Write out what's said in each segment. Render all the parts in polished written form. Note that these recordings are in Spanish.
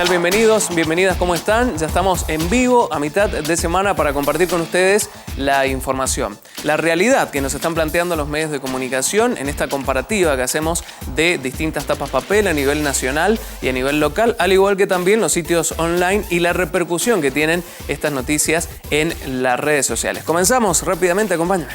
tal? Bienvenidos, bienvenidas, ¿cómo están? Ya estamos en vivo a mitad de semana para compartir con ustedes la información. La realidad que nos están planteando los medios de comunicación en esta comparativa que hacemos de distintas tapas papel a nivel nacional y a nivel local, al igual que también los sitios online y la repercusión que tienen estas noticias en las redes sociales. Comenzamos rápidamente, acompáñenme.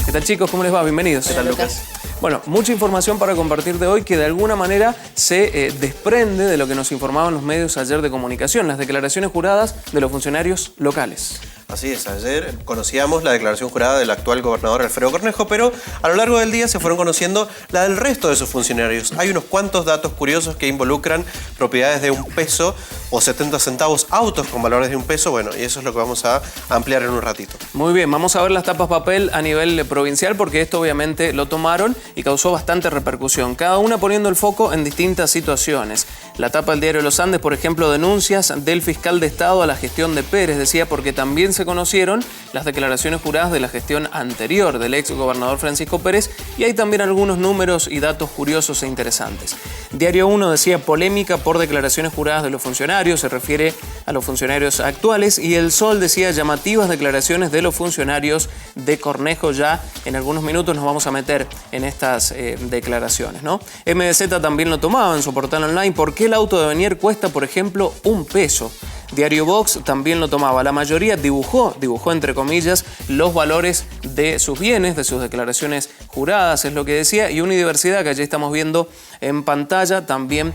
¿Qué tal, chicos? ¿Cómo les va? Bienvenidos. ¿Qué tal, Lucas? Bueno, mucha información para compartir de hoy que de alguna manera se desprende de lo que nos informaban los medios ayer de comunicación, las declaraciones juradas de los funcionarios locales. Así es, ayer conocíamos la declaración jurada del actual gobernador Alfredo Cornejo, pero a lo largo del día se fueron conociendo la del resto de sus funcionarios. Hay unos cuantos datos curiosos que involucran propiedades de $1 o 70 centavos, autos con valores de $1, bueno, y eso es lo que vamos a ampliar en un ratito. Muy bien, vamos a ver las tapas papel a nivel provincial porque esto obviamente lo tomaron y causó bastante repercusión, cada una poniendo el foco en distintas situaciones. La tapa del diario Los Andes, por ejemplo, denuncias del fiscal de Estado a la gestión de Pérez, decía, porque también se conocieron las declaraciones juradas de la gestión anterior del ex gobernador Francisco Pérez y hay también algunos números y datos curiosos e interesantes. Diario 1 decía polémica por declaraciones juradas de los funcionarios, se refiere a los funcionarios actuales, y El Sol decía llamativas declaraciones de los funcionarios de Cornejo. Ya en algunos minutos nos vamos a meter en estas declaraciones, ¿no? MDZ también lo tomaba en su portal online. ¿Por qué el auto de Benier cuesta, por ejemplo, $1? Diario Vox también lo tomaba. La mayoría dibujó entre comillas, los valores de sus bienes, de sus declaraciones juradas, es lo que decía. Y Unidiversidad, que allí estamos viendo en pantalla, también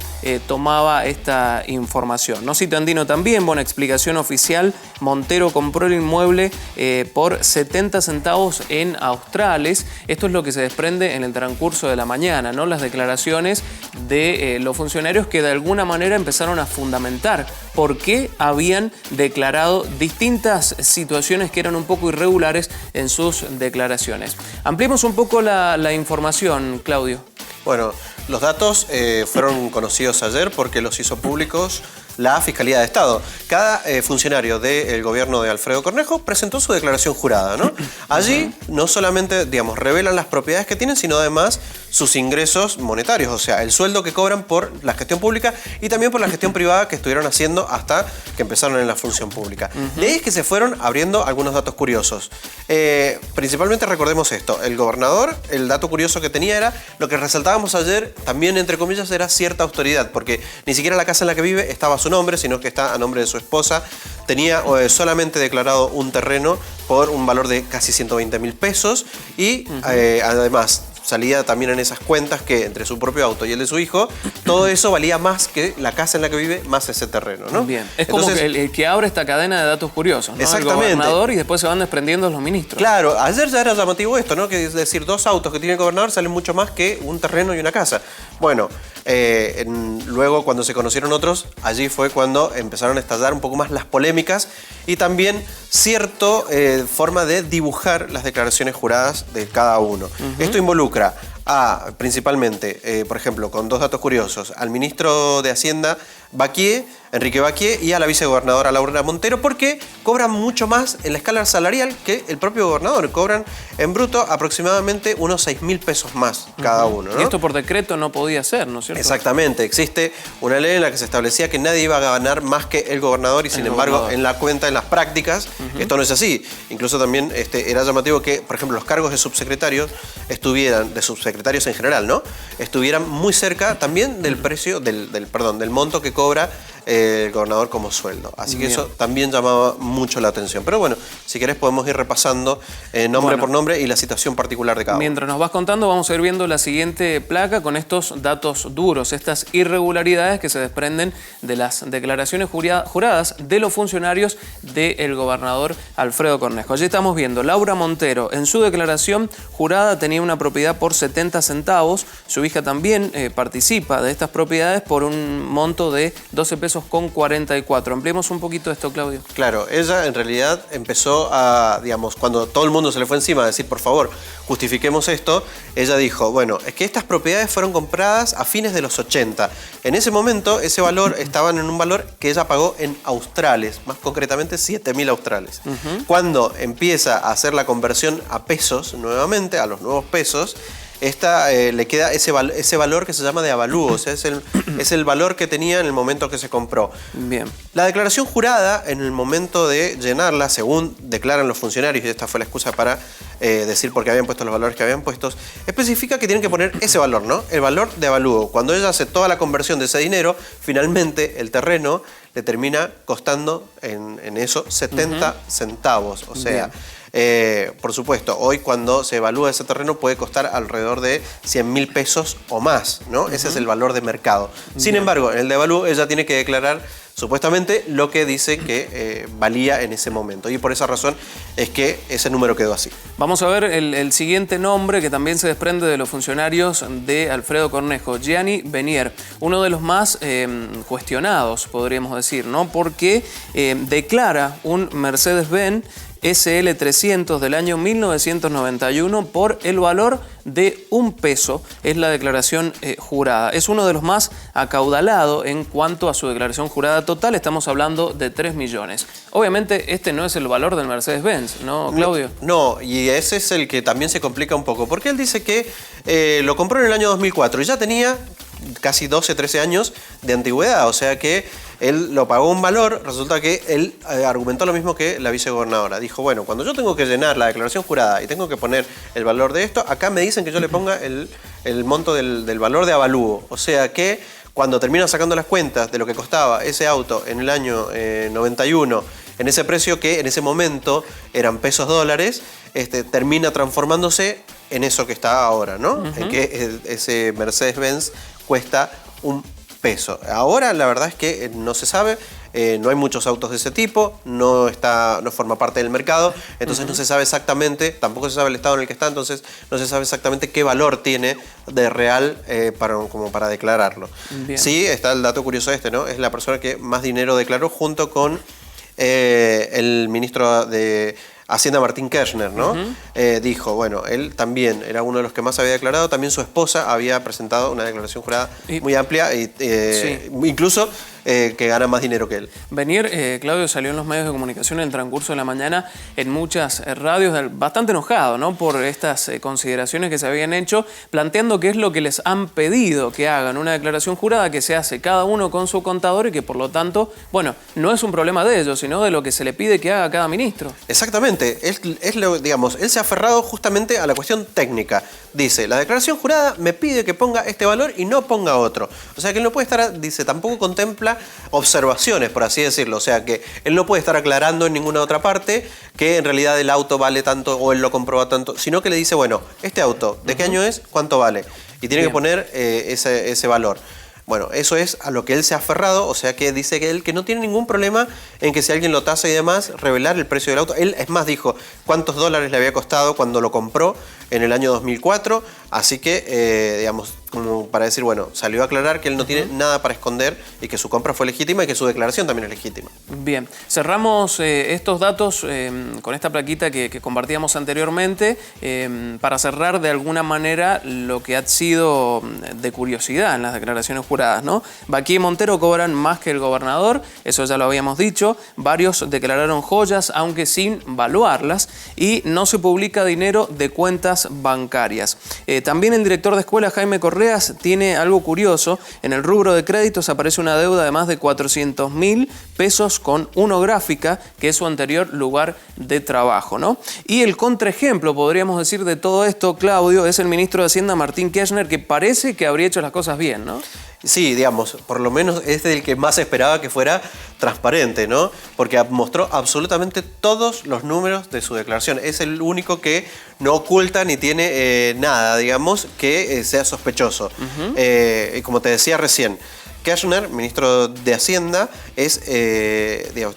tomaba esta información. No Sitio Andino también, buena explicación oficial. Montero compró el inmueble por 70 centavos en australes. Esto es lo que se desprende en el transcurso de la mañana, ¿no? Las declaraciones de los funcionarios que de alguna manera empezaron a fundamentar por qué habían declarado distintas situaciones que eran un poco irregulares en sus declaraciones. Ampliemos un poco la información, Claudio. Bueno, los datos fueron conocidos ayer porque los hizo públicos la Fiscalía de Estado. Cada funcionario del gobierno de Alfredo Cornejo presentó su declaración jurada, ¿no? Allí no solamente, digamos, revelan las propiedades que tienen, sino además sus ingresos monetarios, o sea, el sueldo que cobran por la gestión pública y también por la gestión privada que estuvieron haciendo hasta que empezaron en la función pública. De ahí es que se fueron abriendo algunos datos curiosos. Principalmente recordemos esto, el gobernador, el dato curioso que tenía era, lo que resaltábamos ayer, también entre comillas, era cierta autoridad, porque ni siquiera la casa en la que vive estaba a su nombre, sino que está a nombre de su esposa. Tenía solamente declarado un terreno por un valor de casi 120.000 pesos y además salía también en esas cuentas que entre su propio auto y el de su hijo, todo eso valía más que la casa en la que vive, más ese terreno, ¿no? Bien. Es entonces, como que el que abre esta cadena de datos curiosos, ¿no? Exactamente. El gobernador y después se van desprendiendo los ministros. Claro, ayer ya era llamativo esto, ¿no? Que es decir, 2 autos que tiene el gobernador salen mucho más que un terreno y una casa. Bueno, luego cuando se conocieron otros, allí fue cuando empezaron a estallar un poco más las polémicas y también cierta forma de dibujar las declaraciones juradas de cada uno. Esto involucra a, principalmente, por ejemplo, con 2 datos curiosos, al ministro de Hacienda, Enrique Baquié, y a la vicegobernadora Laura Montero, porque cobran mucho más en la escala salarial que el propio gobernador. Cobran en bruto aproximadamente unos 6.000 pesos más cada uno, ¿no? Y esto por decreto no podía ser, ¿no es cierto? Exactamente. Existe una ley en la que se establecía que nadie iba a ganar más que el gobernador y sin embargo en la cuenta, en las prácticas, esto no es así. Incluso también era llamativo que, por ejemplo, los cargos de subsecretarios estuvieran, de subsecretarios en general, ¿no? Estuvieran muy cerca también del precio, del monto que cobra el gobernador como sueldo. Así que eso también llamaba mucho la atención. Pero bueno, si querés podemos ir repasando nombre por nombre y la situación particular de cada uno. Mientras nos vas contando, vamos a ir viendo la siguiente placa con estos datos duros, estas irregularidades que se desprenden de las declaraciones juradas de los funcionarios del gobernador Alfredo Cornejo. Allí estamos viendo, Laura Montero, en su declaración jurada tenía una propiedad por 70 centavos, su hija también participa de estas propiedades por un monto de 12 pesos con 44. Ampliemos un poquito esto, Claudio. Claro, ella en realidad empezó a, digamos, cuando todo el mundo se le fue encima a decir, por favor, justifiquemos esto, ella dijo, bueno, es que estas propiedades fueron compradas a fines de los 80. En ese momento, ese valor estaban en un valor que ella pagó en australes, más concretamente 7.000 australes. Cuando empieza a hacer la conversión a pesos nuevamente, a los nuevos pesos, le queda ese valor que se llama de avalúo, o sea, es el valor que tenía en el momento que se compró. Bien. La declaración jurada, en el momento de llenarla, según declaran los funcionarios, y esta fue la excusa para decir por qué habían puesto los valores que habían puesto, especifica que tienen que poner ese valor, ¿no? El valor de avalúo. Cuando ella hace toda la conversión de ese dinero, finalmente el terreno le termina costando en eso 70 centavos. O sea, por supuesto, hoy cuando se evalúa ese terreno puede costar alrededor de 100.000 pesos o más, ¿no? Ese es el valor de mercado. Sin embargo, en el de avalúo ella tiene que declarar supuestamente lo que dice que valía en ese momento. Y por esa razón es que ese número quedó así. Vamos a ver el siguiente nombre que también se desprende de los funcionarios de Alfredo Cornejo, Gianni Benier, uno de los más cuestionados, podríamos decir, ¿no? Porque declara un Mercedes-Benz SL300 del año 1991 por el valor de $1. Es la declaración jurada. Es uno de los más acaudalados en cuanto a su declaración jurada total. Estamos hablando de 3 millones. Obviamente este no es el valor del Mercedes-Benz, ¿no, Claudio? No, y ese es el que también se complica un poco, porque él dice que lo compró en el año 2004 y ya tenía casi 12, 13 años de antigüedad, o sea que él lo pagó un valor. Resulta que él argumentó lo mismo que la vicegobernadora. Dijo, bueno, cuando yo tengo que llenar la declaración jurada y tengo que poner el valor de esto, acá me dicen que yo le ponga el monto del valor de avalúo. O sea que cuando termina sacando las cuentas de lo que costaba ese auto en el año 91, en ese precio que en ese momento eran pesos dólares, termina transformándose en eso que está ahora, ¿no? En que ese Mercedes-Benz cuesta $1. Ahora la verdad es que no se sabe, no hay muchos autos de ese tipo, no forma parte del mercado, entonces no se sabe exactamente, tampoco se sabe el estado en el que está, entonces no se sabe exactamente qué valor tiene de real como para declararlo. Bien. Sí, está el dato curioso ¿no? Es la persona que más dinero declaró junto con el ministro de Hacienda, Martín Kirchner, ¿no? Dijo, bueno, él también era uno de los que más había declarado, también su esposa había presentado una declaración jurada muy amplia, incluso que gana más dinero que él. Benier, Claudio, salió en los medios de comunicación en el transcurso de la mañana en muchas radios, bastante enojado, ¿no? Por estas consideraciones que se habían hecho, planteando qué es lo que les han pedido que hagan, una declaración jurada que se hace cada uno con su contador y que por lo tanto, bueno, no es un problema de ellos, sino de lo que se le pide que haga cada ministro. Exactamente, digamos, él se ha aferrado justamente a la cuestión técnica. Dice, la declaración jurada me pide que ponga este valor y no ponga otro. O sea que él no puede estar, dice, tampoco contempla observaciones, por así decirlo. O sea que él no puede estar aclarando en ninguna otra parte que en realidad el auto vale tanto o él lo compró a tanto, sino que le dice, bueno, este auto, ¿de qué año es? ¿Cuánto vale? Y tiene que poner ese valor. Bueno, eso es a lo que él se ha aferrado, o sea que dice que él que no tiene ningún problema en que si alguien lo tasa y demás, revelar el precio del auto. Él, es más, dijo cuántos dólares le había costado cuando lo compró en el año 2004, así que, digamos, como para decir, bueno, salió a aclarar que él no tiene nada para esconder y que su compra fue legítima y que su declaración también es legítima. Bien, cerramos estos datos con esta plaquita que compartíamos anteriormente para cerrar de alguna manera lo que ha sido de curiosidad en las declaraciones juradas, ¿no? Baquí y Montero cobran más que el gobernador, eso ya lo habíamos dicho, varios declararon joyas aunque sin valuarlas y no se publica dinero de cuentas bancarias. También el director de escuela, Jaime Correas, tiene algo curioso. En el rubro de créditos aparece una deuda de más de 400.000 pesos con Unográfica, que es su anterior lugar de trabajo, ¿no? Y el contraejemplo, podríamos decir, de todo esto, Claudio, es el ministro de Hacienda, Martín Kirchner, que parece que habría hecho las cosas bien, ¿no? Sí, digamos, por lo menos es el que más esperaba que fuera transparente, ¿no? Porque mostró absolutamente todos los números de su declaración. Es el único que no oculta ni tiene nada, digamos, que sea sospechoso. Como te decía recién, Kirchner, ministro de Hacienda,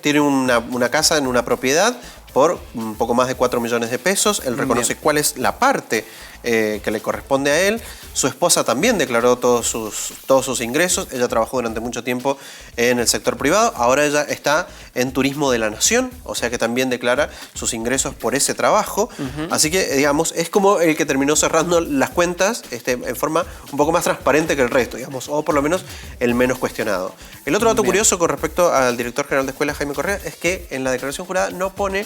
tiene una casa en una propiedad por un poco más de 4 millones de pesos. Él reconoce cuál es la parte que le corresponde a él. Su esposa también declaró todos sus ingresos. Ella trabajó durante mucho tiempo en el sector privado. Ahora ella está en Turismo de la Nación, o sea que también declara sus ingresos por ese trabajo. Así que, digamos, es como el que terminó cerrando las cuentas en forma un poco más transparente que el resto, digamos, o por lo menos el menos cuestionado. El otro dato curioso con respecto al director general de escuela, Jaime Correa, es que en la declaración jurada no pone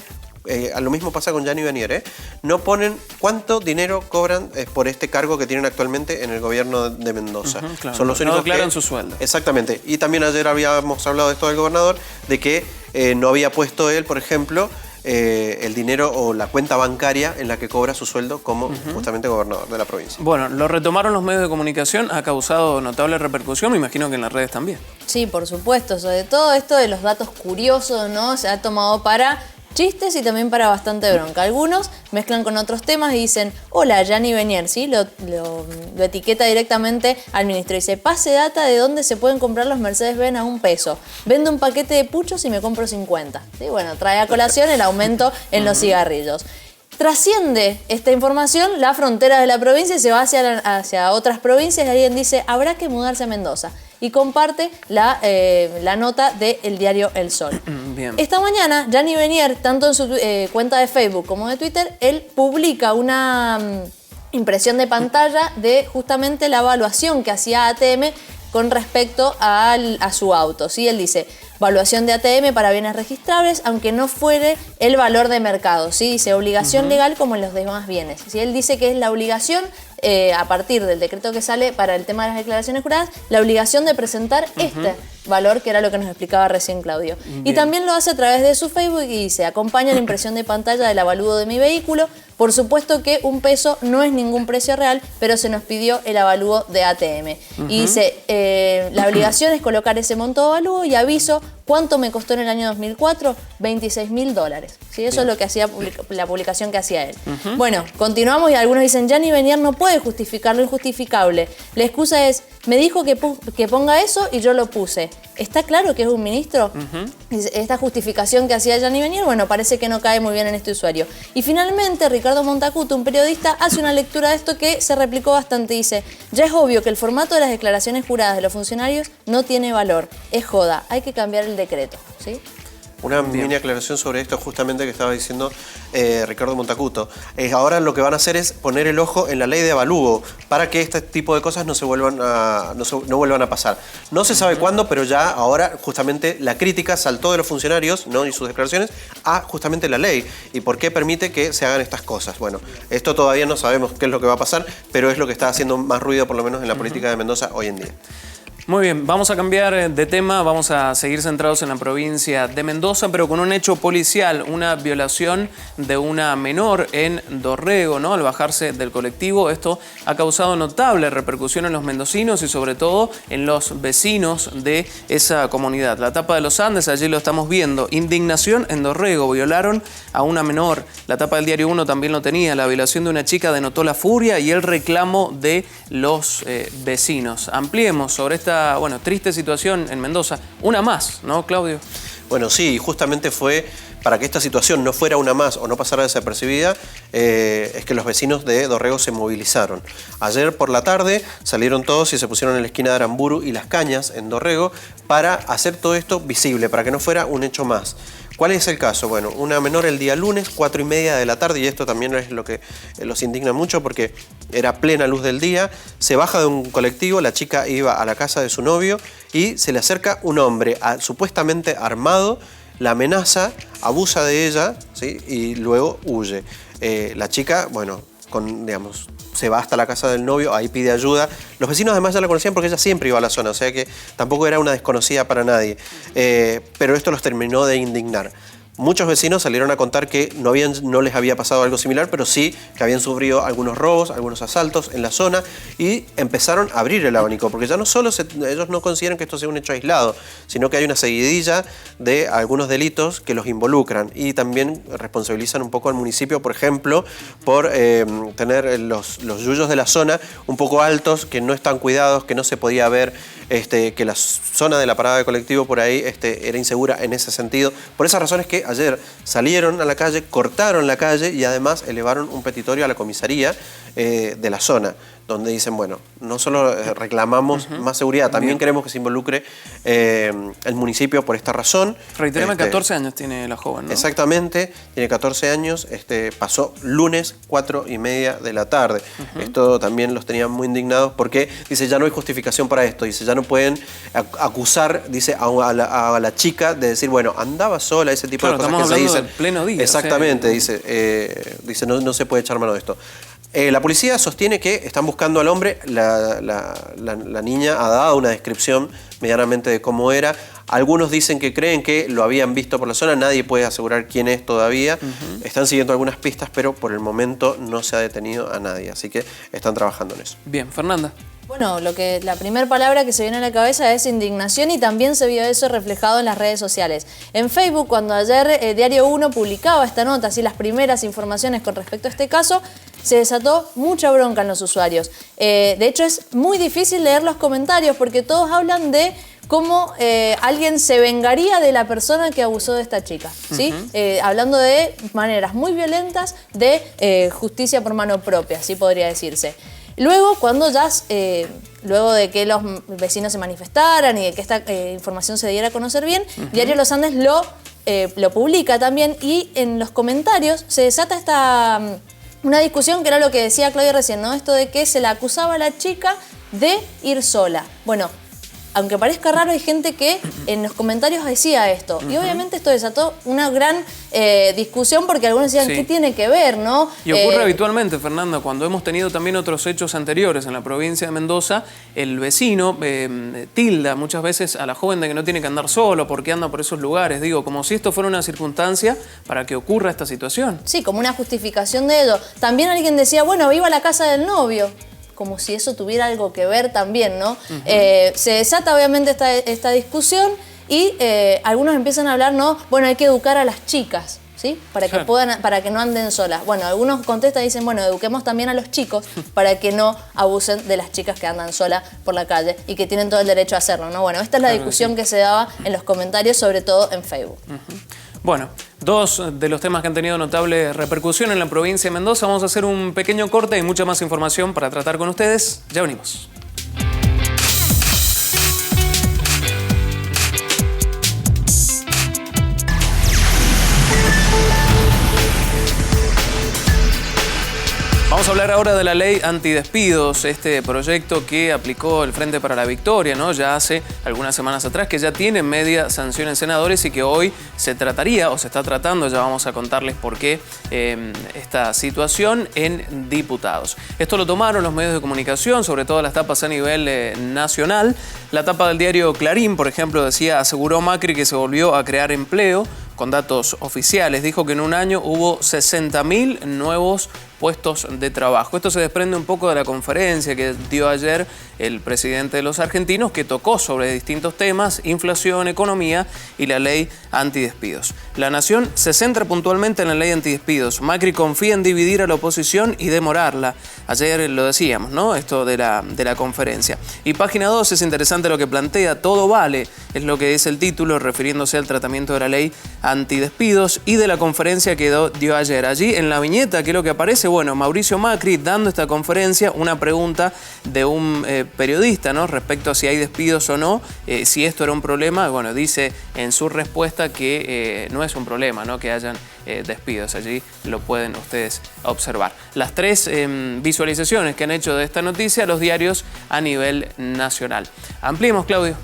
a lo mismo pasa con Gianni Benier, no ponen cuánto dinero cobran por este cargo que tienen actualmente en el gobierno de Mendoza. Claro. Son los únicos no declaran su sueldo. Exactamente. Y también ayer habíamos hablado de esto del gobernador, de que no había puesto él, por ejemplo, el dinero o la cuenta bancaria en la que cobra su sueldo como justamente gobernador de la provincia. Bueno, lo retomaron los medios de comunicación, ha causado notable repercusión, me imagino que en las redes también. Sí, por supuesto, sobre todo esto de los datos curiosos, ¿no? Se ha tomado para chistes y también para bastante bronca. Algunos mezclan con otros temas y dicen, hola, Gianni Benier, ¿sí? Lo etiqueta directamente al ministro. Dice, pase data de dónde se pueden comprar los Mercedes-Benz a $1. Vendo un paquete de puchos y me compro 50. ¿Sí? Bueno, trae a colación el aumento en los cigarrillos. Trasciende esta información la frontera de la provincia y se va hacia otras provincias y alguien dice, habrá que mudarse a Mendoza. Y comparte la nota del diario El Sol. Bien. Esta mañana, Gianni Benier, tanto en su cuenta de Facebook como de Twitter, él publica una impresión de pantalla de justamente la evaluación que hacía ATM con respecto a su auto. ¿Sí? Él dice, evaluación de ATM para bienes registrables, aunque no fuere el valor de mercado. ¿Sí? Dice, obligación legal como en los demás bienes. ¿Sí? Él dice que es la obligación, a partir del decreto que sale para el tema de las declaraciones juradas, la obligación de presentar este valor, que era lo que nos explicaba recién Claudio. Bien. Y también lo hace a través de su Facebook y dice, acompaña la impresión de pantalla del avalúo de mi vehículo. Por supuesto que $1 no es ningún precio real, pero se nos pidió el avalúo de ATM. Y dice, la obligación es colocar ese monto de avalúo y aviso cuánto me costó en el año 2004, $26.000. ¿Sí? Eso es lo que hacía la publicación que hacía él. Bueno, continuamos y algunos dicen, Gianni Benier no puede justificar lo injustificable. La excusa es, me dijo que ponga eso y yo lo puse. ¿Está claro que es un ministro? Esta justificación que hacía Gianni Benier, bueno, parece que no cae muy bien en este usuario. Y finalmente, Ricardo Montacuto, un periodista, hace una lectura de esto que se replicó bastante. Dice, ya es obvio que el formato de las declaraciones juradas de los funcionarios no tiene valor. Es joda, hay que cambiar el decreto. ¿Sí? Una mini aclaración sobre esto justamente que estaba diciendo Ricardo Montacuto. Ahora lo que van a hacer es poner el ojo en la ley de avalúo para que este tipo de cosas no vuelvan a pasar. No se sabe cuándo, pero ya ahora justamente la crítica saltó de los funcionarios, ¿no? Y sus declaraciones a justamente la ley. ¿Y por qué permite que se hagan estas cosas? Bueno, esto todavía no sabemos qué es lo que va a pasar, pero es lo que está haciendo más ruido por lo menos en la política de Mendoza hoy en día. Muy bien, vamos a cambiar de tema, vamos a seguir centrados en la provincia de Mendoza, pero con un hecho policial, una violación de una menor en Dorrego, ¿no? Al bajarse del colectivo, esto ha causado notable repercusión en los mendocinos y sobre todo en los vecinos de esa comunidad. La tapa de los Andes, allí lo estamos viendo, indignación en Dorrego, violaron a una menor. La tapa del Diario 1 también lo tenía, la violación de una chica denotó la furia y el reclamo de los vecinos. Ampliemos sobre esta triste situación en Mendoza. Una más, ¿no, Claudio? Bueno, sí, justamente fue para que esta situación no fuera una más o no pasara desapercibida, es que los vecinos de Dorrego se movilizaron. Ayer por la tarde salieron todos y se pusieron en la esquina de Aramburu y Las Cañas, en Dorrego, para hacer todo esto visible, para que no fuera un hecho más. ¿Cuál es el caso? Bueno, una menor el día lunes, 4:30 de la tarde, y esto también es lo que los indigna mucho porque era plena luz del día, se baja de un colectivo, la chica iba a la casa de su novio y se le acerca un hombre supuestamente armado, la amenaza, abusa de ella, ¿sí? Y luego huye. La chica, bueno, se va hasta la casa del novio, ahí pide ayuda. Los vecinos además ya la conocían porque ella siempre iba a la zona, o sea que tampoco era una desconocida para nadie. Pero esto los terminó de indignar. Muchos vecinos salieron a contar que no les había pasado algo similar, pero sí que habían sufrido algunos robos, algunos asaltos en la zona y empezaron a abrir el abanico, porque ya no solo ellos no consideran que esto sea un hecho aislado, sino que hay una seguidilla de algunos delitos que los involucran y también responsabilizan un poco al municipio, por ejemplo, por tener los yuyos de la zona un poco altos, que no están cuidados, que no se podía ver, que la zona de la parada de colectivo por ahí era insegura en ese sentido. Por esas razones que ayer salieron a la calle, cortaron la calle y además elevaron un petitorio a la comisaría de la zona. donde dicen, bueno, no solo reclamamos más seguridad, también queremos que se involucre el municipio por esta razón. Reitereme, 14 años tiene la joven, ¿no? Exactamente, tiene 14 años, pasó lunes 4:30 de la tarde. Esto también los tenía muy indignados porque dice, ya no hay justificación para esto, dice, ya no pueden acusar, dice, a la chica de decir, bueno, andaba sola, ese tipo de cosas que se dicen. Del pleno día. Exactamente, o sea, dice, no se puede echar mano de esto. La policía sostiene que están buscando al hombre. La niña ha dado una descripción medianamente de cómo era. Algunos dicen que creen que lo habían visto por la zona. Nadie puede asegurar quién es todavía. Están siguiendo algunas pistas, pero por el momento no se ha detenido a nadie. Así que están trabajando en eso. Bien, Fernanda. Bueno, la primera palabra que se viene a la cabeza es indignación y también se vio eso reflejado en las redes sociales. En Facebook, cuando ayer Diario 1 publicaba esta nota, así las primeras informaciones con respecto a este caso, se desató mucha bronca en los usuarios. De hecho, es muy difícil leer los comentarios porque todos hablan de cómo alguien se vengaría de la persona que abusó de esta chica, ¿sí? Hablando de maneras muy violentas de justicia por mano propia, así podría decirse. Luego, cuando ya, luego de que los vecinos se manifestaran y de que esta información se diera a conocer bien, Diario Los Andes lo publica también y en los comentarios se desata una discusión que era lo que decía Claudia recién, ¿no? Esto de que se la acusaba a la chica de ir sola. Bueno, aunque parezca raro, hay gente que en los comentarios decía esto. Y obviamente esto desató una gran discusión porque algunos decían, ¿qué tiene que ver, no? Y ocurre habitualmente, Fernanda, cuando hemos tenido también otros hechos anteriores en la provincia de Mendoza, el vecino tilda muchas veces a la joven de que no tiene que andar solo porque anda por esos lugares. Digo, como si esto fuera una circunstancia para que ocurra esta situación. Sí, como una justificación de ello. También alguien decía, bueno, iba a la casa del novio. Como si eso tuviera algo que ver también, ¿no? Se desata obviamente esta discusión y algunos empiezan a hablar, ¿no? Bueno, hay que educar a las chicas, ¿sí? Para que no anden solas. Bueno, algunos contestan y dicen, bueno, eduquemos también a los chicos para que no abusen de las chicas que andan solas por la calle y que tienen todo el derecho a hacerlo, ¿no? Bueno, esta es la discusión que se daba en los comentarios, sobre todo en Facebook. Bueno, dos de los temas que han tenido notable repercusión en la provincia de Mendoza. Vamos a hacer un pequeño corte y mucha más información para tratar con ustedes. Ya venimos. Vamos a hablar ahora de la ley antidespidos, este proyecto que aplicó el Frente para la Victoria, ¿no? Ya hace algunas semanas atrás, que ya tiene media sanción en senadores y que hoy se trataría, o se está tratando, ya vamos a contarles por qué, esta situación en diputados. Esto lo tomaron los medios de comunicación, sobre todo las tapas a nivel nacional. La tapa del diario Clarín, por ejemplo, decía, aseguró Macri que se volvió a crear empleo. Con datos oficiales, dijo que en un año hubo 60.000 nuevos puestos de trabajo. Esto se desprende un poco de la conferencia que dio ayer el presidente de los argentinos, que tocó sobre distintos temas, inflación, economía y la ley antidespidos. La Nación se centra puntualmente en la ley antidespidos. Macri confía en dividir a la oposición y demorarla. Ayer lo decíamos, ¿no? Esto de la conferencia. Y Página 2 es interesante lo que plantea. Todo vale, es lo que dice el título, refiriéndose al tratamiento de la ley antidespidos y de la conferencia que dio ayer. Allí en la viñeta, ¿qué es lo que aparece? Bueno, Mauricio Macri dando esta conferencia, una pregunta de un periodista, ¿no? Respecto a si hay despidos o no, si esto era un problema. Bueno, dice en su respuesta que no es un problema, ¿no? Que hayan despidos. Allí lo pueden ustedes observar. Las tres visualizaciones que han hecho de esta noticia los diarios a nivel nacional. Ampliemos, Claudio.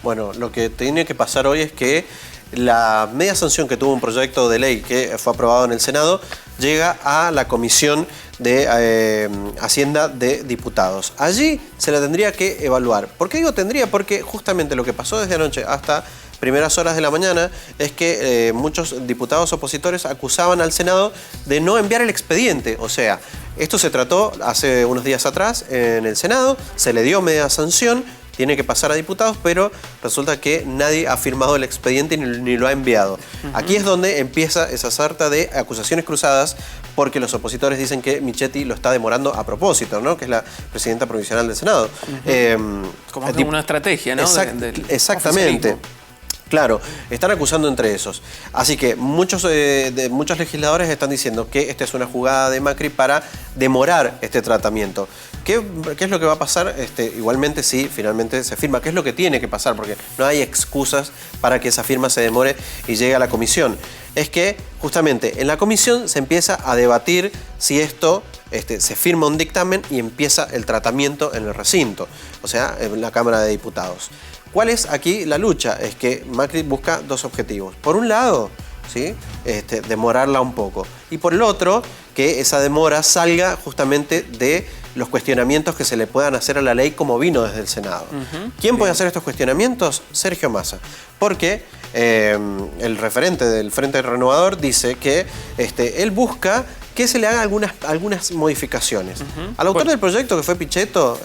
Bueno, lo que tiene que pasar hoy es que la media sanción que tuvo un proyecto de ley que fue aprobado en el Senado llega a la Comisión de Hacienda de Diputados. Allí se la tendría que evaluar. ¿Por qué digo tendría? Porque justamente lo que pasó desde anoche hasta primeras horas de la mañana es que muchos diputados opositores acusaban al Senado de no enviar el expediente. O sea, esto se trató hace unos días atrás en el Senado, se le dio media sanción, tiene que pasar a diputados, pero resulta que nadie ha firmado el expediente ni lo ha enviado. Aquí es donde empieza esa sarta de acusaciones cruzadas, porque los opositores dicen que Michetti lo está demorando a propósito, ¿no? Que es la presidenta provisional del Senado. Como una estrategia, ¿no? Exactamente. Claro, están acusando entre esos. Así que muchos legisladores están diciendo que esta es una jugada de Macri para demorar este tratamiento. ¿Qué es lo que va a pasar? Igualmente, si finalmente se firma, ¿qué es lo que tiene que pasar? Porque no hay excusas para que esa firma se demore y llegue a la comisión. Es que justamente en la comisión se empieza a debatir si esto se firma un dictamen y empieza el tratamiento en el recinto, o sea, en la Cámara de Diputados. ¿Cuál es aquí la lucha? Es que Macri busca dos objetivos. Por un lado, ¿sí? Demorarla un poco. Y por el otro, que esa demora salga justamente de los cuestionamientos que se le puedan hacer a la ley como vino desde el Senado. ¿Quién puede hacer estos cuestionamientos? Sergio Massa. Porque el referente del Frente Renovador dice que él busca que se le hagan algunas modificaciones. Al autor del proyecto, que fue Pichetto,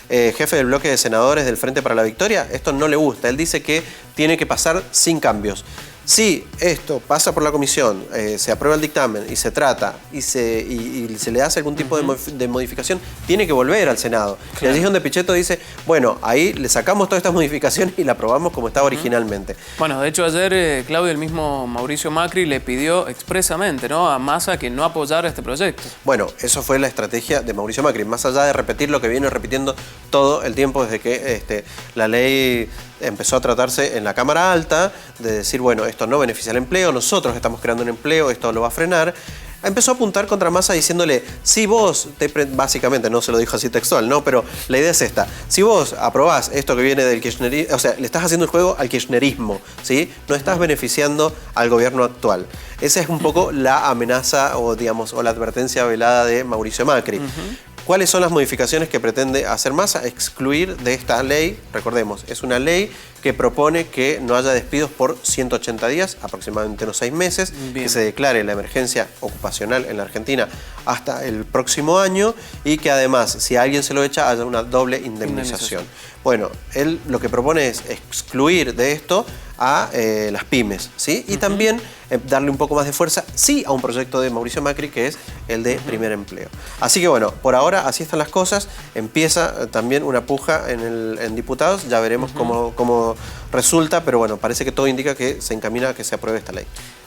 jefe del bloque de senadores del Frente para la Victoria, esto no le gusta. Él dice que tiene que pasar sin cambios. Si esto pasa por la comisión, se aprueba el dictamen y se trata y se le hace algún tipo de modificación, tiene que volver al Senado. Claro. Y allí es donde Pichetto dice, bueno, ahí le sacamos todas estas modificaciones y la aprobamos como estaba originalmente. Bueno, de hecho ayer, Claudio, el mismo Mauricio Macri le pidió expresamente, ¿no?, a Massa que no apoyara este proyecto. Bueno, eso fue la estrategia de Mauricio Macri, más allá de repetir lo que viene repitiendo todo el tiempo desde que la ley empezó a tratarse en la Cámara Alta, de decir, bueno, esto no beneficia el empleo, nosotros estamos creando un empleo, esto lo va a frenar. Empezó a apuntar contra Massa diciéndole, si vos, básicamente no se lo dijo así textual, ¿no? Pero la idea es esta, si vos aprobás esto que viene del kirchnerismo, o sea, le estás haciendo el juego al kirchnerismo, ¿sí? No estás beneficiando al gobierno actual. Esa es un poco la amenaza o, digamos, o la advertencia velada de Mauricio Macri. ¿Cuáles son las modificaciones que pretende hacer Massa? Excluir de esta ley, recordemos, es una ley que propone que no haya despidos por 180 días, aproximadamente unos 6 meses, que se declare la emergencia ocupacional en la Argentina hasta el próximo año y que además, si a alguien se lo echa, haya una doble indemnización. Bueno, él lo que propone es excluir de esto a las pymes, ¿sí? Y también darle un poco más de fuerza, sí, a un proyecto de Mauricio Macri, que es el de primer empleo. Así que bueno, por ahora así están las cosas. Empieza también una puja en diputados, ya veremos cómo resulta, pero bueno, parece que todo indica que se encamina a que se apruebe esta ley.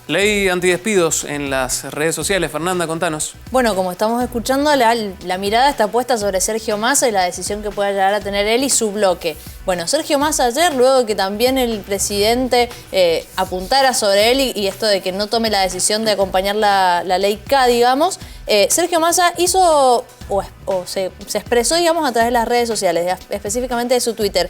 Ley antidespidos en las redes sociales. Fernanda, contanos. Bueno, como estamos escuchando, la mirada está puesta sobre Sergio Massa y la decisión que pueda llegar a tener él y su bloque. Bueno, Sergio Massa ayer, luego de que también el presidente apuntara sobre él y esto de que no tome la decisión de acompañar la ley K, digamos, Sergio Massa hizo se expresó, digamos, a través de las redes sociales, específicamente de su Twitter.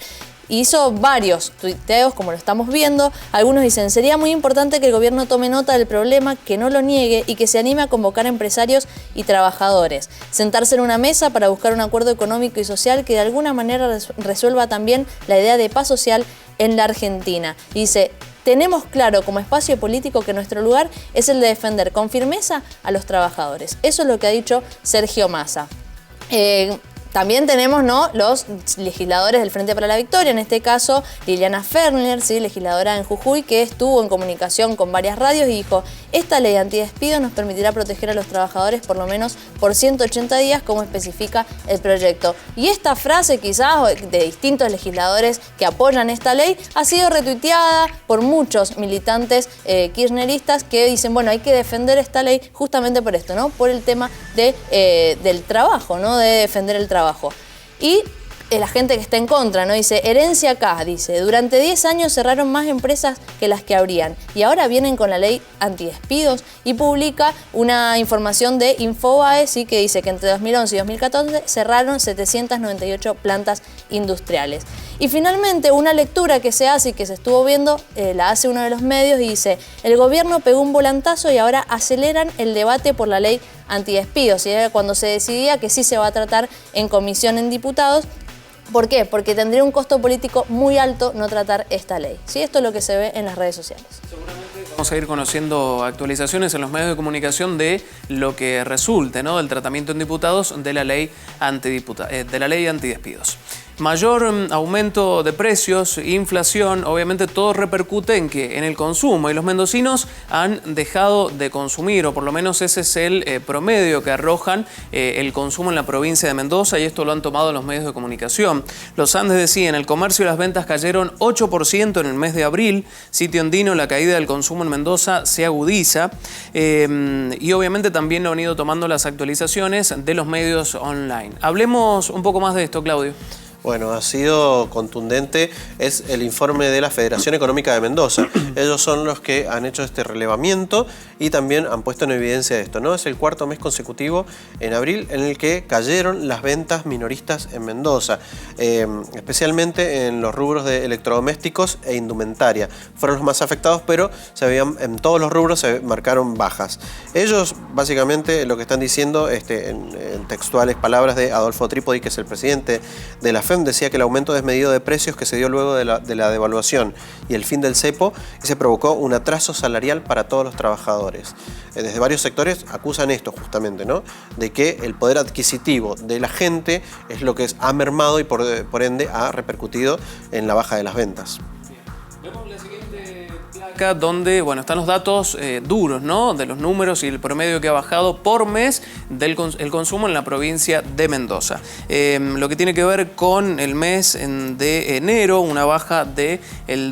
Hizo varios tuiteos, como lo estamos viendo. Algunos dicen, sería muy importante que el gobierno tome nota del problema, que no lo niegue y que se anime a convocar a empresarios y trabajadores. Sentarse en una mesa para buscar un acuerdo económico y social que de alguna manera resuelva también la idea de paz social en la Argentina. Dice, tenemos claro como espacio político que nuestro lugar es el de defender con firmeza a los trabajadores. Eso es lo que ha dicho Sergio Massa. También tenemos, ¿no?, los legisladores del Frente para la Victoria, en este caso Liliana Ferner, ¿sí?, legisladora en Jujuy, que estuvo en comunicación con varias radios y dijo, esta ley antidespido nos permitirá proteger a los trabajadores por lo menos por 180 días, como especifica el proyecto. Y esta frase quizás de distintos legisladores que apoyan esta ley ha sido retuiteada por muchos militantes kirchneristas que dicen, bueno, hay que defender esta ley justamente por esto, ¿no?, por el tema del trabajo, ¿no?, de defender el trabajo. Y la gente que está en contra, ¿no? Dice, herencia acá, dice, durante 10 años cerraron más empresas que las que abrían y ahora vienen con la ley antidespidos y publica una información de Infobae, ¿sí?, que dice que entre 2011 y 2014 cerraron 798 plantas industriales. Y finalmente una lectura que se hace y que se estuvo viendo, la hace uno de los medios y dice, el gobierno pegó un volantazo y ahora aceleran el debate por la ley antidespidos. Y era cuando se decidía que sí se va a tratar en comisión en diputados. ¿Por qué? Porque tendría un costo político muy alto no tratar esta ley. ¿Sí? Esto es lo que se ve en las redes sociales. Vamos a ir conociendo actualizaciones en los medios de comunicación de lo que resulte, ¿no?, del tratamiento en diputados de la ley antidespidos. Mayor aumento de precios, inflación, obviamente todo repercute en que en el consumo, y los mendocinos han dejado de consumir, o por lo menos ese es el promedio que arrojan el consumo en la provincia de Mendoza, y esto lo han tomado los medios de comunicación. Los Andes decían, el comercio y las ventas cayeron 8% en el mes de abril. Sitio Andino, la caída del consumo en Mendoza se agudiza, y obviamente también lo han ido tomando las actualizaciones de los medios online. Hablemos un poco más de esto, Claudio. Bueno, ha sido contundente, es el informe de la Federación Económica de Mendoza. Ellos son los que han hecho este relevamiento y también han puesto en evidencia esto, ¿no? Es el cuarto mes consecutivo en abril en el que cayeron las ventas minoristas en Mendoza, especialmente en los rubros de electrodomésticos e indumentaria. Fueron los más afectados, pero en todos los rubros se marcaron bajas. Ellos, básicamente, lo que están diciendo, en textuales palabras de Adolfo Trípodi, que es el presidente de la FEM, decía que el aumento desmedido de precios que se dio luego de la devaluación y el fin del cepo se provocó un atraso salarial para todos los trabajadores. Desde varios sectores acusan esto justamente, ¿no? De que el poder adquisitivo de la gente es lo que ha mermado y por ende ha repercutido en la baja de las ventas. Vemos la siguiente placa donde, bueno, están los datos duros, ¿no? De los números y el promedio que ha bajado por mes del consumo en la provincia de Mendoza. Lo que tiene que ver con el mes de enero, una baja del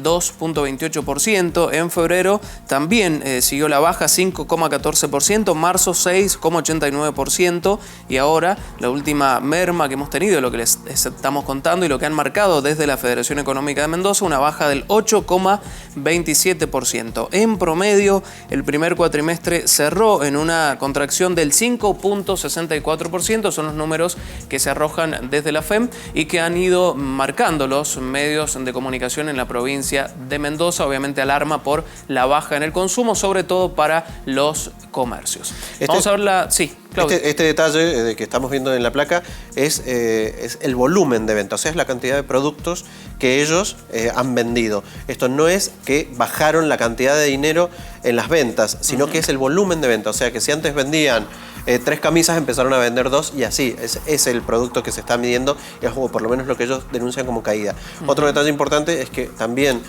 2.28%. En febrero también siguió la baja, 5,14%. Marzo, 6,89%. Y ahora, la última merma que hemos tenido, lo que les estamos contando y lo que han marcado desde la Federación Económica de Mendoza, una baja del 8,27%. En promedio, el primer cuatrimestre cerró en una contracción del 5,64%. Son los números que se arrojan desde la FEM y que han ido marcando los medios de comunicación en la provincia de Mendoza. Obviamente alarma por la baja en el consumo, sobre todo para los comercios. Vamos a verla. Sí. Este detalle que estamos viendo en la placa es el volumen de venta, o sea, es la cantidad de productos que ellos han vendido. Esto no es que bajaron la cantidad de dinero en las ventas, sino que es el volumen de venta. O sea, que si antes vendían 3 camisas, empezaron a vender 2 y así. Es el producto que se está midiendo, y es por lo menos lo que ellos denuncian como caída. Otro detalle importante es que también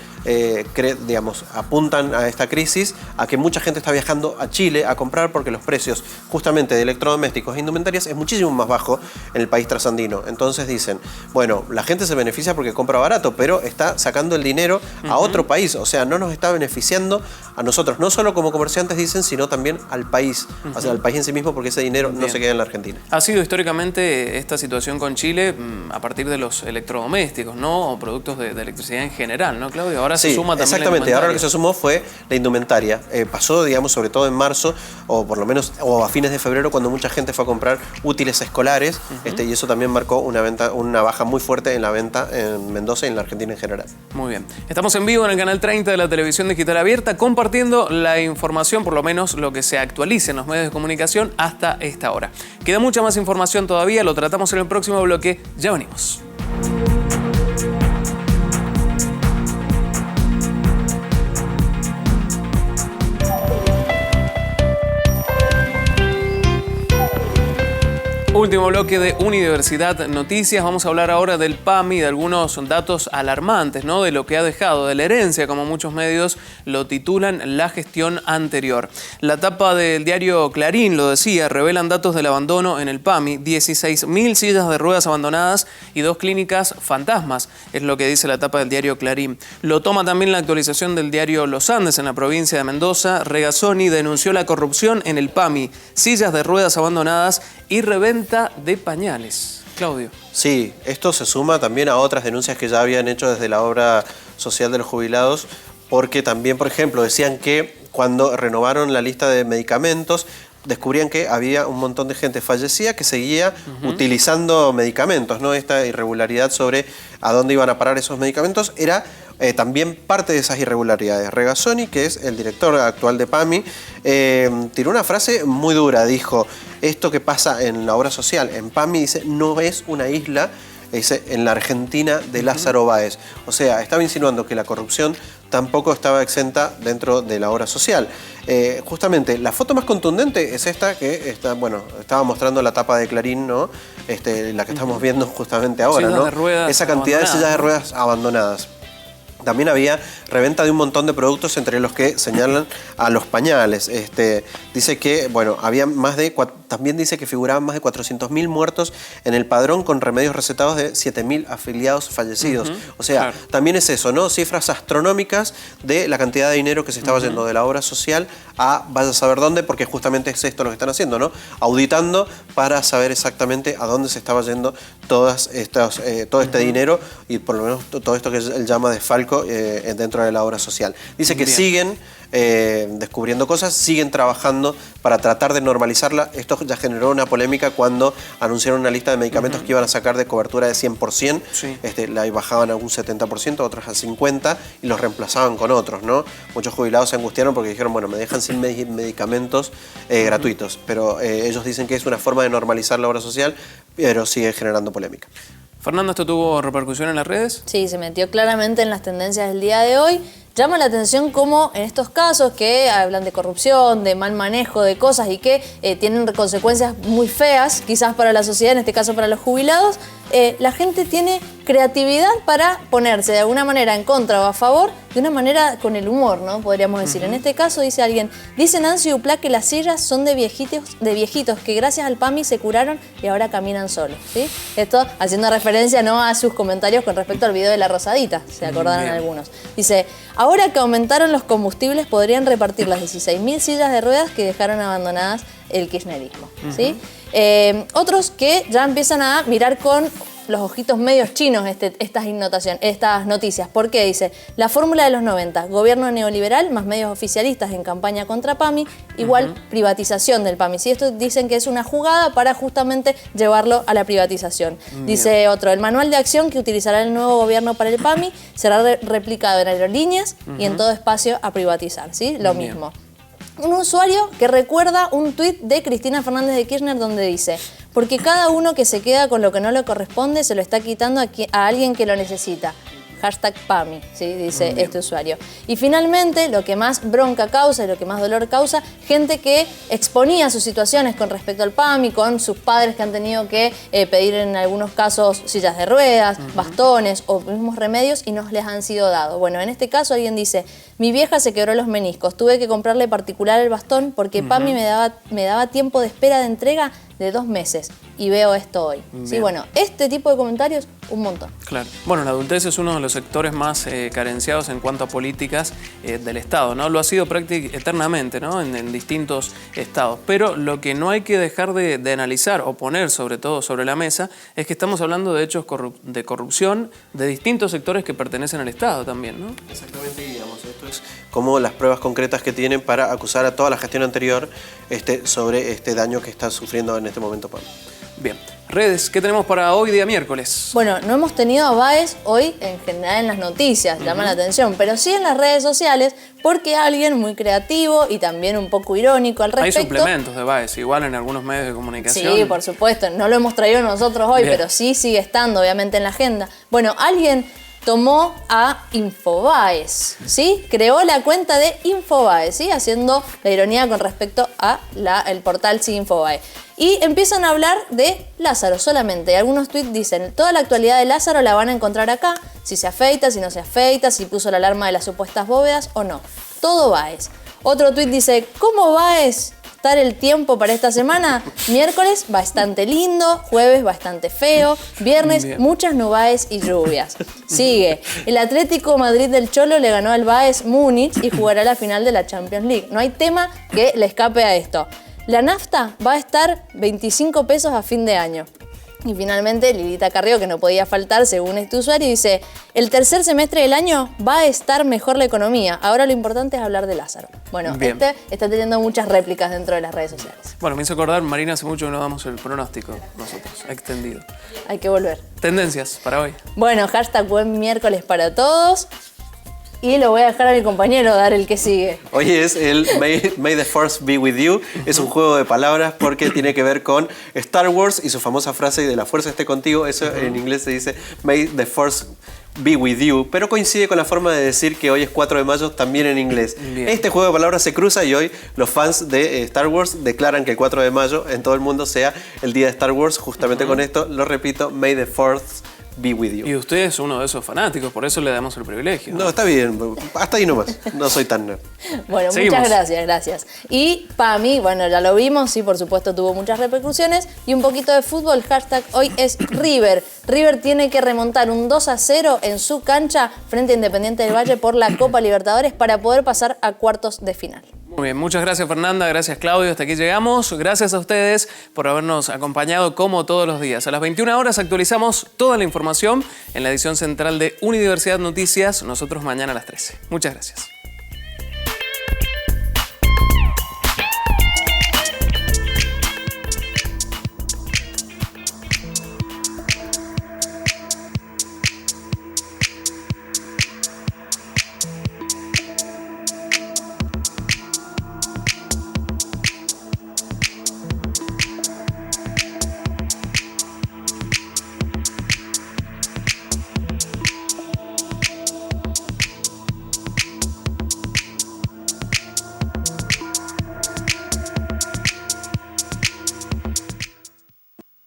apuntan a esta crisis a que mucha gente está viajando a Chile a comprar porque los precios justamente de electrodomésticos e indumentarias es muchísimo más bajo en el país trasandino. Entonces dicen, bueno, la gente se beneficia porque compra barato, pero está sacando el dinero a otro país. O sea, no nos está beneficiando a nosotros, no solo como comerciantes dicen, sino también al país, o sea, al país en sí mismo, porque ese dinero no se queda en la Argentina. Ha sido históricamente esta situación con Chile a partir de los electrodomésticos, ¿no? O productos de electricidad en general, ¿no, Claudio? Ahora se suma también exactamente. Ahora lo que se sumó fue la indumentaria. Pasó, digamos, sobre todo en marzo, o por lo menos a fines de febrero, cuando mucha gente fue a comprar útiles escolares, y eso también marcó una baja muy fuerte en la venta en Mendoza y en la Argentina en general. Muy bien. Estamos en vivo en el canal 30 de la Televisión Digital Abierta, compartiendo la información, por lo menos lo que se actualiza en los medios de comunicación hasta esta hora. Queda mucha más información todavía, lo tratamos en el próximo bloque. Ya venimos. Último bloque de Universidad Noticias. Vamos a hablar ahora del PAMI, de algunos datos alarmantes, ¿no? De lo que ha dejado, de la herencia, como muchos medios lo titulan, la gestión anterior. La tapa del diario Clarín lo decía, revelan datos del abandono en el PAMI, 16.000 sillas de ruedas abandonadas y 2 clínicas fantasmas, es lo que dice la tapa del diario Clarín. Lo toma también la actualización del diario Los Andes en la provincia de Mendoza. Regazzoni denunció la corrupción en el PAMI, sillas de ruedas abandonadas y reventa de pañales. Claudio. Sí, esto se suma también a otras denuncias que ya habían hecho desde la obra social de los jubilados, porque también, por ejemplo, decían que cuando renovaron la lista de medicamentos, descubrían que había un montón de gente fallecida que seguía utilizando medicamentos, ¿no? Esta irregularidad sobre a dónde iban a parar esos medicamentos era también parte de esas irregularidades. Regazzoni, que es el director actual de PAMI, tiró una frase muy dura. Dijo, esto que pasa en la obra social, en PAMI, dice, no es una isla dice, en la Argentina de Lázaro Báez. O sea, estaba insinuando que la corrupción tampoco estaba exenta dentro de la obra social. Justamente, la foto más contundente es esta que estaba mostrando la tapa de Clarín, ¿no? La que estamos viendo justamente ahora, sillas ¿no? de ruedas Esa cantidad de sillas de ruedas abandonadas. También había reventa de un montón de productos, entre los que señalan a los pañales. Dice que, bueno, había también dice que figuraban más de 400.000 muertos en el padrón con remedios recetados de 7.000 afiliados fallecidos. O sea, claro, también es eso, ¿no? Cifras astronómicas de la cantidad de dinero que se estaba yendo de la obra social a vaya a saber dónde, porque justamente es esto lo que están haciendo, ¿no? Auditando para saber exactamente a dónde se estaba yendo todo este dinero y por lo menos todo esto que él llama desfalco dentro de la obra social. Dice que siguen descubriendo cosas, siguen trabajando para tratar de normalizarla. Esto ya generó una polémica cuando anunciaron una lista de medicamentos que iban a sacar de cobertura de 100%, la bajaban a un 70%, otros a 50% y los reemplazaban con otros, ¿no? Muchos jubilados se angustiaron porque dijeron, bueno, me dejan sin medicamentos gratuitos, pero ellos dicen que es una forma de normalizar la obra social, pero sigue generando polémica. Fernando, ¿esto tuvo repercusión en las redes? Sí, se metió claramente en las tendencias del día de hoy. Llama la atención cómo en estos casos que hablan de corrupción, de mal manejo de cosas y que tienen consecuencias muy feas, quizás para la sociedad, en este caso para los jubilados, la gente tiene creatividad para ponerse de alguna manera en contra o a favor, de una manera con el humor, ¿no? Podríamos decir. En este caso dice alguien, dice Nancy Duplá que las sillas son de viejitos que gracias al PAMI se curaron y ahora caminan solos, ¿sí? Esto haciendo referencia, ¿no?, a sus comentarios con respecto al video de la Rosadita, se acordarán algunos. Dice, ahora que aumentaron los combustibles podrían repartir las 16.000 sillas de ruedas que dejaron abandonadas el kirchnerismo, ¿sí? Otros que ya empiezan a mirar con los ojitos medios chinos estas noticias. ¿Por qué? Dice, la fórmula de los 90, gobierno neoliberal más medios oficialistas en campaña contra PAMI, igual privatización del PAMI. ¿Sí? Esto dicen que es una jugada para justamente llevarlo a la privatización. Dice otro, el manual de acción que utilizará el nuevo gobierno para el PAMI será replicado en aerolíneas y en todo espacio a privatizar. ¿Sí? Lo mismo. Un usuario que recuerda un tuit de Cristina Fernández de Kirchner donde dice, porque cada uno que se queda con lo que no le corresponde se lo está quitando a alguien que lo necesita. Hashtag PAMI, ¿sí? Dice este usuario. Y finalmente, lo que más bronca causa y lo que más dolor causa, gente que exponía sus situaciones con respecto al PAMI, con sus padres que han tenido que pedir en algunos casos sillas de ruedas, bastones o mismos remedios y no les han sido dados. Bueno, en este caso alguien dice, mi vieja se quebró los meniscos, tuve que comprarle particular el bastón porque PAMI me daba tiempo de espera de entrega de 2 meses y veo esto hoy. Sí, bueno, este tipo de comentarios, un montón. Claro. Bueno, la adultez es uno de los sectores más carenciados en cuanto a políticas del Estado, ¿no? Lo ha sido prácticamente eternamente, ¿no? En distintos estados. Pero lo que no hay que dejar de analizar o poner sobre todo sobre la mesa es que estamos hablando de hechos de corrupción de distintos sectores que pertenecen al Estado también, ¿no? Exactamente, digamos, esto es como las pruebas concretas que tienen para acusar a toda la gestión anterior sobre este daño que está sufriendo en este momento PAMI. Bien. Redes, ¿qué tenemos para hoy, día miércoles? Bueno, no hemos tenido a Báez hoy en general en las noticias, llama la atención, pero sí en las redes sociales, porque alguien muy creativo y también un poco irónico al respecto. Hay suplementos de Báez, igual en algunos medios de comunicación. Sí, por supuesto, no lo hemos traído nosotros hoy, pero sí sigue estando obviamente en la agenda. Bueno, alguien tomó a Infobaez, ¿sí? Creó la cuenta de Infobaez, ¿sí? Haciendo la ironía con respecto a el portal Sí Infobaez. Y empiezan a hablar de Lázaro solamente. Algunos tweets dicen, toda la actualidad de Lázaro la van a encontrar acá, si se afeita, si no se afeita, si puso la alarma de las supuestas bóvedas o no. Todo Báez. Otro tweet dice, ¿cómo Báez estar el tiempo para esta semana? Miércoles bastante lindo, jueves bastante feo, viernes muchas nubes y lluvias. Sigue, el Atlético Madrid del Cholo le ganó al Bayern Múnich y jugará la final de la Champions League. No hay tema que le escape a esto. La nafta va a estar 25 pesos a fin de año. Y finalmente Lilita Carrió, que no podía faltar según este usuario, dice, el tercer semestre del año va a estar mejor la economía. Ahora lo importante es hablar de Lázaro. Bueno, está teniendo muchas réplicas dentro de las redes sociales. Bueno, me hizo acordar, Marina, hace mucho que no damos el pronóstico nosotros, extendido. Hay que volver. Tendencias para hoy. Bueno, hashtag buen miércoles para todos. y lo voy a dejar a mi compañero dar el que sigue. Hoy es el May the Force Be With You. Es un juego de palabras porque tiene que ver con Star Wars y su famosa frase de la fuerza esté contigo. Eso en inglés se dice May the Force Be With You, pero coincide con la forma de decir que hoy es 4 de mayo también en inglés. Bien. Este juego de palabras se cruza y hoy los fans de Star Wars declaran que el 4 de mayo en todo el mundo sea el día de Star Wars. Justamente con esto, lo repito, May the Force Be With You. Y usted es uno de esos fanáticos, por eso le damos el privilegio. No, está bien, hasta ahí nomás. No soy tan nerd. Bueno, Seguimos. muchas gracias. Y para mí, bueno, ya lo vimos, sí, por supuesto tuvo muchas repercusiones. Y un poquito de fútbol, hashtag hoy es River. River tiene que remontar un 2-0 en su cancha frente a Independiente del Valle por la Copa Libertadores para poder pasar a cuartos de final. Muy bien, muchas gracias Fernanda, gracias Claudio, hasta aquí llegamos. Gracias a ustedes por habernos acompañado como todos los días. A las 21 horas actualizamos toda la información en la edición central de Universidad Noticias. Nosotros mañana a las 13. Muchas gracias.